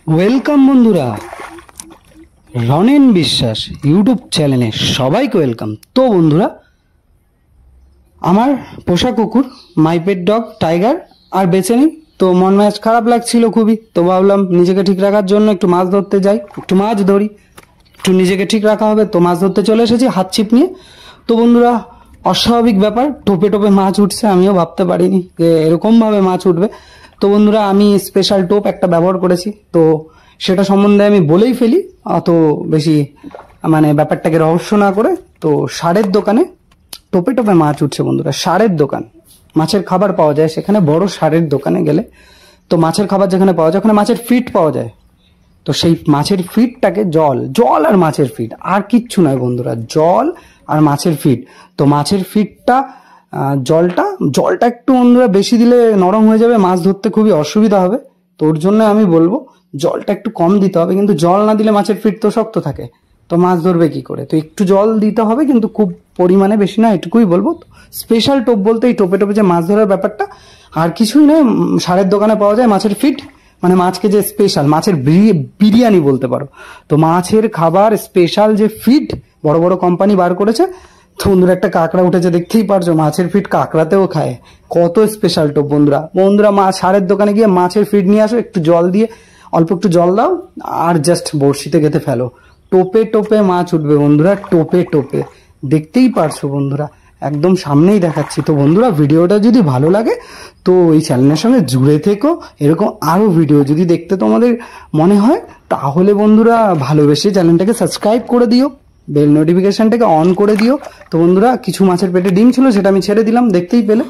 Welcome বন্ধুরা, রনেন বিশ্বাস YouTube চ্যানেলে সবাইকে ওয়েলকাম। তো বন্ধুরা, আমার পোষা কুকুর মাই পেট ডগ টাইগার আর বেঁচে নেই। তো মন মেজাজ খারাপ লাগছিল খুবই। তো ভাবলাম নিজেকে ঠিক রাখার জন্য একটু মাছ ধরতে যাই, একটু মাছ ধরি, একটু নিজেকে ঠিক রাখা হবে। তো মাছ ধরতে চলে এসেছি হাত ছিপ নিয়ে। তো বন্ধুরা, অস্বাভাবিক ব্যাপার, টোপে টোপে মাছ উঠছে। আমিও ভাবতে পারিনি যে এরকমভাবে মাছ উঠবে। তো বন্ধুরা, আমি স্পেশাল টোপ একটা ব্যবহার করেছি। তো সেটা সম্বন্ধে আমি বলেই ফেলি, অত বেশি ব্যাপারটাকে রহস্য না করে। তো সারের দোকানে টোপে টোপে মাছ উঠছে বন্ধুরা। সারের দোকান, মাছের খাবার পাওয়া যায় সেখানে, বড় সারের দোকানে গেলে তো মাছের খাবার যেখানে পাওয়া যায় ওখানে মাছের ফিট পাওয়া যায়। তো সেই মাছের ফিডটাকে জল জল আর মাছের ফিড, আর কিচ্ছু নয় বন্ধুরা, জল আর মাছের ফিড। তো মাছের ফিডটা জলটা জলটা একটু বন্ধুরা বেশি দিলে নরম হয়ে যাবে, মাছ ধরতে খুবই অসুবিধা হবে। তো ওর জন্য আমি বলবো জলটা একটু কম দিতে হবে। কিন্তু জল না দিলে মাছের ফিড তো শক্ত থাকে, তো মাছ ধরবে কি করে? তো একটু জল দিতে হবে, কিন্তু খুব পরিমাণে বেশি না, এটুকুই বলবো। স্পেশাল টোপ বলতে এই টোপে টোপে যে মাছ ধরার ব্যাপারটা, আর কিছুই নয়। সারের দোকানে পাওয়া যায় মাছের ফিড, মাছকে যে স্পেশাল মাছের বিরিয়ানি বলতে পারো। তো মাছের খাবার স্পেশাল যে ফিড বড় বড় কোম্পানি বার করেছে। তো বন্ধুরা, একটা কাঁকড়া উঠেছে, দেখতেই পারছো। মাছের ফিড কাঁকড়াতেও খায়। কত স্পেশাল টোপ বন্ধুরা। বন্ধুরা, সারের দোকানে গিয়ে মাছের ফিড নিয়ে আসো, একটু জল দিয়ে, অল্প একটু জল দাও আর জাস্ট বড়শিতে গেঁথে ফেলো। টোপে টোপে মাছ উঠবে বন্ধুরা, টোপে টোপে। দেখতেই পারছো বন্ধুরা, একদম সামনেই দেখাচ্ছি। তো বন্ধুরা, ভিডিওটা যদি ভালো লাগে তো এই চ্যানেলের সঙ্গে জুড়ে থেকো। এরকম আরও ভিডিও যদি দেখতে তোমাদের মনে হয় তাহলে বন্ধুরা ভালোবেসে চ্যানেলটাকে সাবস্ক্রাইব করে দিও, বেল নোটিফিকেশনটাকে অন করে দিও। তো বন্ধুরা, কিছু মাছের পেটে ডিম ছিল, সেটা আমি ছেড়ে দিলাম, দেখতেই পেলে।